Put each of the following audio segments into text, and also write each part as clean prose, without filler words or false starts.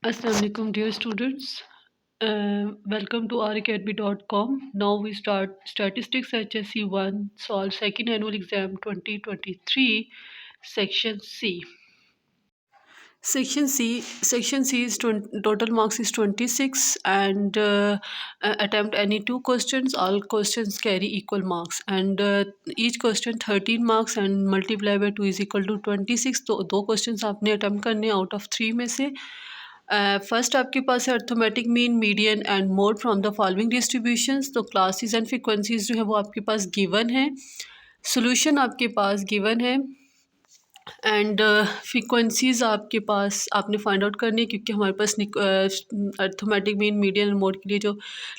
Assalamu alaikum, dear students. Welcome to racademy.com. Now we start Statistics HSC 1, Solve Second Annual Exam 2023, Section C. Section C is total marks is 26 and attempt any two questions. All questions carry equal marks and each question 13 marks and multiply by 2 is equal to 26. तो दो questions आपने attempt करने out of 3 में से first आपके पास है arithmetic mean median and mode from the following distributions. तो क्लासेस एंड फ्रीक्वेंसीज जो है वो आपके पास गिवन है, सोल्यूशन आपके पास गिवन है एंड फ्रीक्वेंसीज आपके पास आपने फाइंड आउट करनी है, क्योंकि हमारे पास arithmetic mean median and mode के लिए जो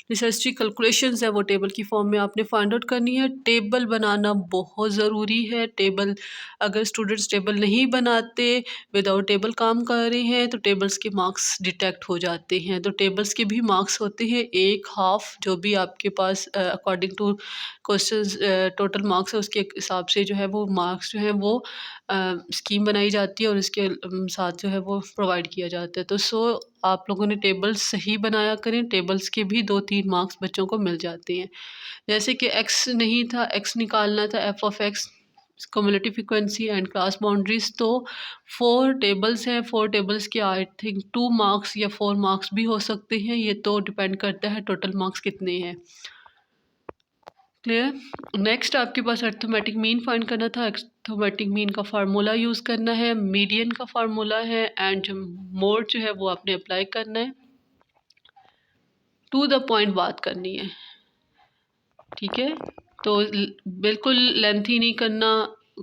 नेसेसरी कैलकुलेशंस है वो टेबल की फॉर्म में आपने फाइंड आउट करनी है। टेबल बनाना बहुत ज़रूरी है। टेबल अगर स्टूडेंट्स टेबल नहीं बनाते, विदाउट टेबल काम कर रहे हैं, तो टेबल्स के मार्क्स डिटेक्ट हो जाते हैं। तो टेबल्स के भी मार्क्स होते हैं एक हाफ, जो भी आपके पास according to questions total marks है उसके हिसाब से जो है वो मार्क्स जो है वो स्कीम बनाई जाती है और इसके साथ जो है वो प्रोवाइड किया जाता है। तो आप लोगों ने टेबल्स सही बनाया करें, टेबल्स के भी 2-3 मार्क्स बच्चों को मिल जाते हैं। जैसे कि एक्स नहीं था, एक्स निकालना था, F of x, cumulative frequency and class boundaries. तो 4 टेबल्स हैं, 4 टेबल्स के आई थिंक 2 मार्क्स या 4 मार्क्स भी हो सकते हैं, ये तो डिपेंड करता है टोटल मार्क्स कितने हैं। क्लियर। नेक्स्ट आपके पास अर्थमेटिक मीन फाइंड करना था। अर्थमेटिक मीन का फार्मूला यूज़ करना है, मीडियन का फार्मूला है एंड मोड जो है वो आपने अप्लाई करना है। टू द पॉइंट बात करनी है, ठीक है। तो बिल्कुल लेंथी नहीं करना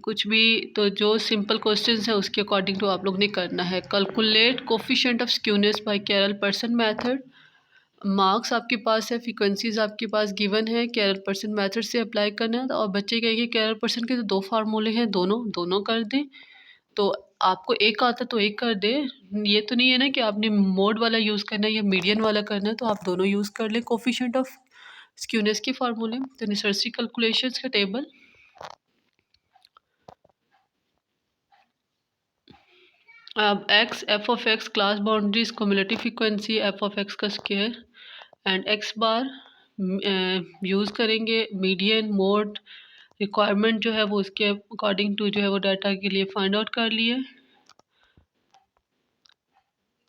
कुछ भी, तो जो सिंपल क्वेश्चंस है उसके अकॉर्डिंग तो आप लोग ने करना है। Calculate coefficient of skewness by Karl Pearson method. Marks आपके पास है, फ्रीक्वेंसीज आपके पास गिवन है, कैरल पर्सन मेथड से अप्लाई करना है। और बच्चे कहेंगे कैरल पर्सन के तो 2 फार्मूले हैं, दोनों कर दें। तो आपको एक आता तो एक कर दे, ये तो नहीं है ना कि आपने मोड वाला यूज़ करना है या मीडियन वाला करना है, तो आप दोनों यूज़ कर लें कोफिशिएंट ऑफ स्क्यूनेस के फार्मूले। तो नेसेसरी कैलकुलेशंस का टेबल, अब X, F of X, class boundaries, cumulative frequency, F of X का square and X bar use करेंगे। मीडियन, मोड, रिक्वायरमेंट जो है वो उसके अकॉर्डिंग टू जो है वो डाटा के लिए फाइंड आउट कर लिए।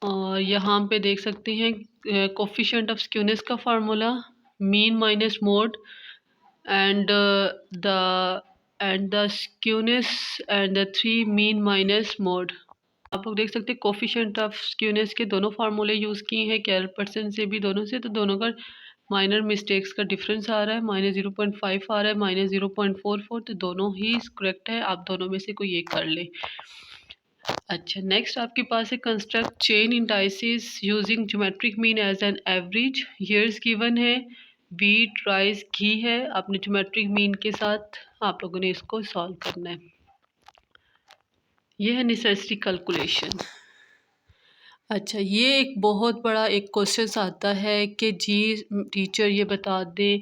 और यहाँ पे देख सकते हैं कोफिशिएंट ऑफ स्क्यूनेस का formula, mean minus mode and the skewness and the 3 mean minus mode. आप लोग देख सकते हैं कोफिशिएंट ऑफ स्क्यूनेस के दोनों फार्मूले यूज़ किए हैं, कैरल पर्सन से भी दोनों से। तो दोनों का माइनर मिस्टेक्स का डिफरेंस आ रहा है, -0.5 आ रहा है, -0.44। तो दोनों ही करेक्ट है, आप दोनों में से कोई एक कर ले। अच्छा, नेक्स्ट आपके पास है construct chain indices using geometric mean as an average. Years given है, व्हीट, राइस, घी है। आपने ज्योमेट्रिक मीन के साथ आप लोगों ने इसको सॉल्व करना है। यह है नेसेसरी कैलकुलेशन। अच्छा, ये एक बहुत बड़ा एक क्वेश्चन आता है कि जी टीचर ये बता दें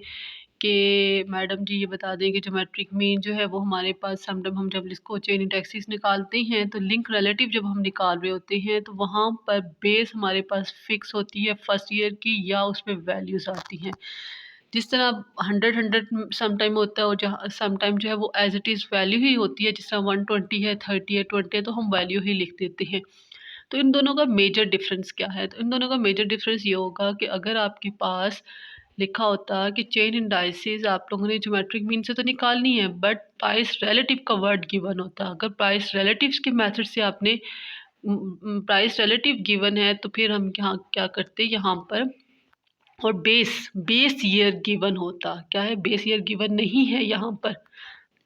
कि मैडम जी ये बता दें कि ज्योमेट्रिक मीन जो है वो हमारे पास समटाइम हम जब इसको चेन इंडेक्सेस निकालते हैं तो लिंक रिलेटिव जब हम निकाल रहे होते हैं तो वहाँ पर बेस हमारे पास फिक्स होती है फर्स्ट ईयर की, या उसमें वैल्यूज़ आती हैं। जिस तरह 100 समटाइम होता है और जहाँ समटाइम जो है वो एज इट इज़ वैल्यू ही होती है। जिस तरह 120 है, 30 है, 20 है, तो हम वैल्यू ही लिख देते हैं। तो इन दोनों का मेजर डिफरेंस क्या है? तो इन दोनों का मेजर डिफरेंस ये होगा कि अगर आपके पास लिखा होता कि चेन इंडाइसिस आप लोगों ने ज्योमेट्रिक मीन से तो निकालनी है, बट प्राइस रिलेटिव का वर्ड गिवन होता। अगर प्राइस रिलेटिव्स के मेथड से आपने प्राइस रिलेटिव गिवन है तो फिर हम यहाँ क्या करते यहाँ पर, और बेस ईयर गिवन होता। क्या है? बेस ईयर गिवन नहीं है यहाँ पर।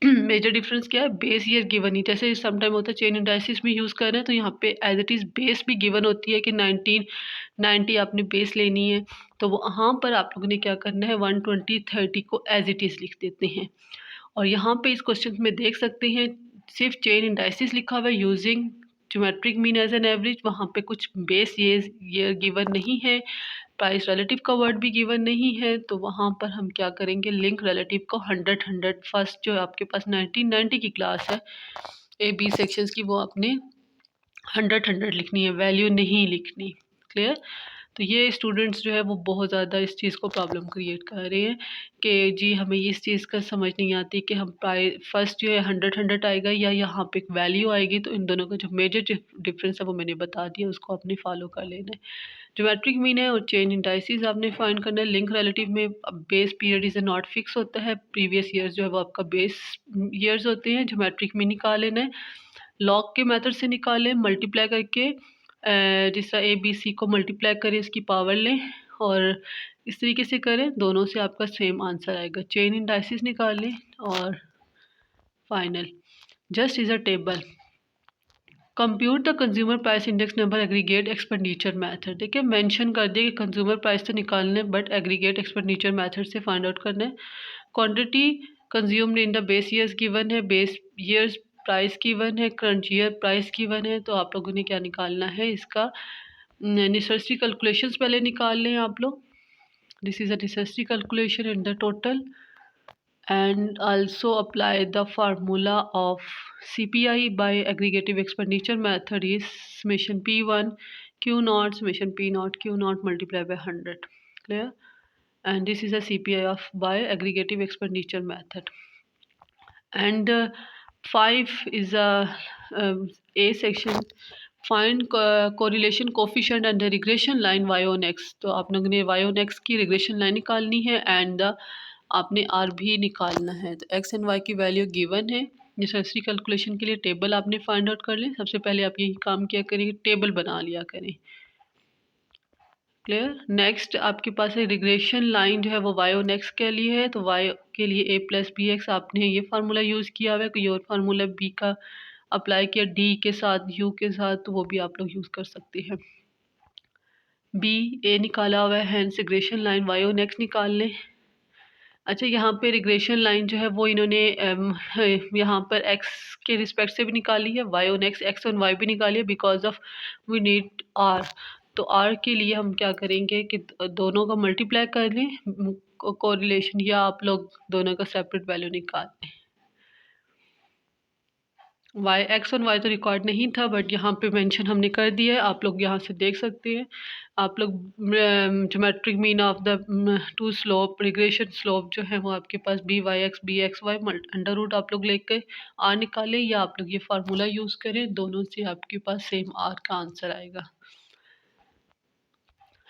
मेजर डिफरेंस क्या है? बेस ईयर गिवन ही, जैसे समटाइम होता है चेन इंडाइसिस में यूज़ कर रहे हैं तो यहाँ पे एज इट इज़ बेस भी गिवन होती है कि 1990 आपने बेस लेनी है। तो वहाँ पर आप लोगों ने क्या करना है, 120 30 को एज इट इज़ लिख देते हैं। और यहाँ पे इस क्वेश्चन में देख सकते हैं सिर्फ चेन इंडाइसिस लिखा हुआ है using geometric mean as an average. वहाँ पे कुछ बेस ईयर गिवन नहीं है, प्राइस रिलेटिव का वर्ड भी गिवन नहीं है। तो वहाँ पर हम क्या करेंगे, लिंक रिलेटिव को 100 फर्स्ट जो आपके पास 1990 की क्लास है ए बी सेक्शंस की, वो आपने 100 लिखनी है, वैल्यू नहीं लिखनी। क्लियर। तो ये स्टूडेंट्स जो है वो बहुत ज़्यादा इस चीज़ को प्रॉब्लम क्रिएट कर रहे हैं कि जी हमें इस चीज़ का समझ नहीं आती कि हम फर्स्ट जो है 100 आएगा या यहाँ पे एक वैल्यू आएगी। तो इन दोनों का जो मेजर डिफरेंस है वो मैंने बता दिया, उसको आपने फॉलो कर लेना है। ज्योमेट्रिक मीन है और चेन इंडाइसिस आपने फाइंड करना है। लिंक रिलेटिव में base period is not fix होता है, प्रीवियस ईयर्स जो है वो आपका बेस ईयर्स होते हैं। ज्योमेट्रिक मीन निकाल लेना है, लॉग के मेथड से निकालें मल्टीप्लाई करके, जिस तरह ए बी सी को मल्टीप्लाई करें, इसकी पावर लें और इस तरीके से करें, दोनों से आपका सेम आंसर आएगा। चेन इंडाइसिस निकाल लें और final just is a table. Compute the consumer price index number aggregate expenditure method. देखिए मेंशन कर दिया कि कंज्यूमर प्राइस तो निकालना है बट एग्रीगेट एक्सपेंडिचर मेथड से फाइंड आउट करना है। Quantity consumed in the base years given है, बेस ईयर्स प्राइस गिवन है, करंट ईयर प्राइस गिवन है। तो आप लोगों ने क्या निकालना है, इसका नेसेसरी कैलकुलेशंस पहले निकाल लें आप लोग। This is a necessary calculation in the total and also apply the formula of CPI by aggregative expenditure method is summation P1 Q naught summation P naught Q naught multiplied by 100. Clear? And this is a CPI of by aggregative expenditure method. And 5 is a section. Find correlation coefficient and the regression line Y on X. तो आप लोगों ने Y on X की regression line निकालनी है and आपने R भी निकालना है। तो एक्स एंड वाई की वैल्यू गिवन है। नेसेसरी कैलकुलेशन के लिए टेबल आपने फाइंड आउट कर लें। सबसे पहले आप यही काम किया करें, टेबल बना लिया करें। क्लियर। नेक्स्ट आपके पास है रिग्रेशन लाइन जो है वो वाई ऑन एक्स के लिए है। तो वाई के लिए ए प्लस बी एक्स आपने ये फार्मूला यूज़ किया हुआ है। कोई और फार्मूला बी का अप्लाई किया डी के साथ यू के साथ, तो वो भी आप लोग यूज़ कर सकते हैं। बी ए निकाला हुआ है, hence regression line Y on X निकाल लें। अच्छा यहाँ पे रिग्रेशन लाइन जो है वो इन्होंने यहाँ पर एक्स के रिस्पेक्ट से भी निकाली है, Y on X on Y भी निकाली है, because of we need R. तो आर के लिए हम क्या करेंगे कि दोनों का मल्टीप्लाई कर लें कोरिलेशन, या आप लोग दोनों का सेपरेट वैल्यू निकाल लें। वाई एक्स और वाई तो रिकॉर्ड नहीं था बट यहाँ पे मेंशन हमने कर दिया है, आप लोग यहाँ से देख सकते हैं। आप लोग geometric mean of the two slope regression slope जो है वो आपके पास B X Y under root आप लोग लेकर आर निकालें, या आप लोग ये फार्मूला यूज़ करें, दोनों से आपके पास सेम आर का आंसर आएगा।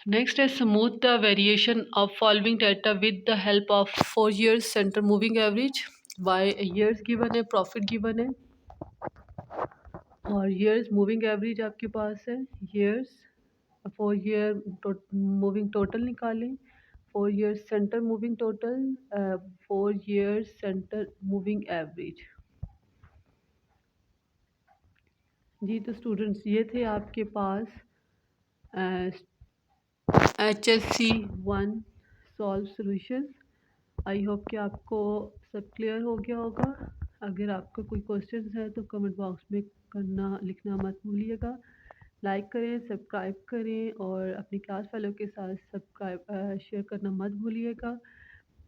नेक्स्ट है smooth the variation of following data with the help of 4 years centre moving average. Y years given है, प्रॉफिट गिवन है और ईयर्स मूविंग एवरेज आपके पास है। ईयर्स 4 year मूविंग टोटल निकालें, 4 years centre moving total, 4 years centre moving average. जी तो students ये थे आपके पास HSC 1 solve solution. I hope कि आपको सब क्लियर हो गया होगा। अगर आपका कोई क्वेश्चन है तो कमेंट बॉक्स में लिखना मत भूलिएगा। लाइक करें, सब्सक्राइब करें और अपनी क्लास फेलो के साथ सब्सक्राइब शेयर करना मत भूलिएगा।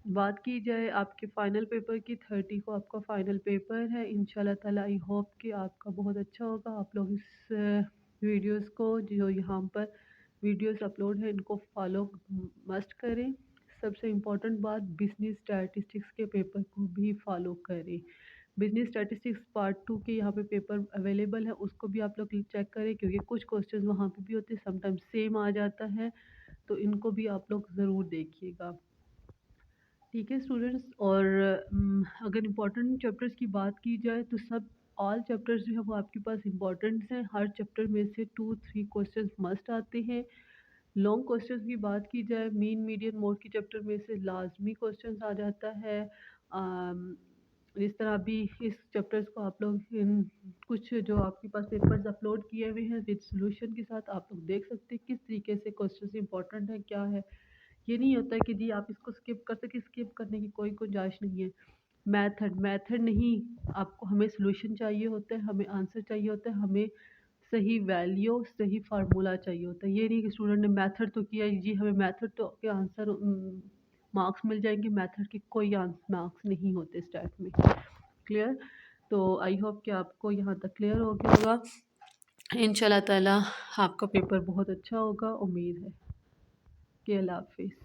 बात की जाए आपके फ़ाइनल पेपर की, 30 को आपका फ़ाइनल पेपर है। इंशाल्लाह ताला आई होप कि आपका बहुत अच्छा होगा। आप लोग इस वीडियोस को जो यहाँ पर वीडियोस अपलोड है इनको फॉलो मस्ट करें। सबसे इम्पोर्टेंट बात, बिजनेस स्टैटिस्टिक्स के पेपर को भी फॉलो करें। बिजनेस स्टैटिस्टिक्स पार्ट 2 के यहाँ पे पेपर अवेलेबल है, उसको भी आप लोग चेक करें क्योंकि कुछ क्वेश्चंस वहाँ पे भी होते हैं, समटाइम्स सेम आ जाता है, तो इनको भी आप लोग ज़रूर देखिएगा। ठीक है स्टूडेंट्स। और अगर इम्पोर्टेंट चैप्टर्स की बात की जाए तो सब ऑल चैप्टर्स जो है वो आपके पास इम्पोर्टेंट्स हैं। हर चैप्टर में से 2-3 क्वेश्चंस मस्ट आते हैं। लॉन्ग क्वेश्चंस की बात की जाए, मीन मीडियन मोड की चैप्टर में से लाजमी क्वेश्चंस आ जाता है। इस तरह भी इस चैप्टर्स को आप लोग इन कुछ जो आपके पास पेपर्स अपलोड किए हुए हैं विद सॉल्यूशन के साथ आप लोग देख सकते हैं किस तरीके से क्वेश्चंस इंपॉर्टेंट है क्या है। ये नहीं होता है कि जी आप इसको स्किप कर सके, स्किप करने की कोई गुंजाइश नहीं है। मेथड नहीं, आपको हमें सॉल्यूशन चाहिए होता है, हमें आंसर चाहिए होता है, हमें सही वैल्यू सही फार्मूला चाहिए होता है। ये नहीं कि स्टूडेंट ने मेथड तो किया जी हमें मेथड तो के आंसर मार्क्स मिल जाएंगे, मेथड के कोई मार्क्स नहीं होते स्टैट में। क्लियर। तो आई होप कि आपको यहाँ तक क्लियर हो गया होगा। इंशाल्लाह ताला आपका पेपर बहुत अच्छा होगा, उम्मीद है कि अल्लाह हाफ़िज़।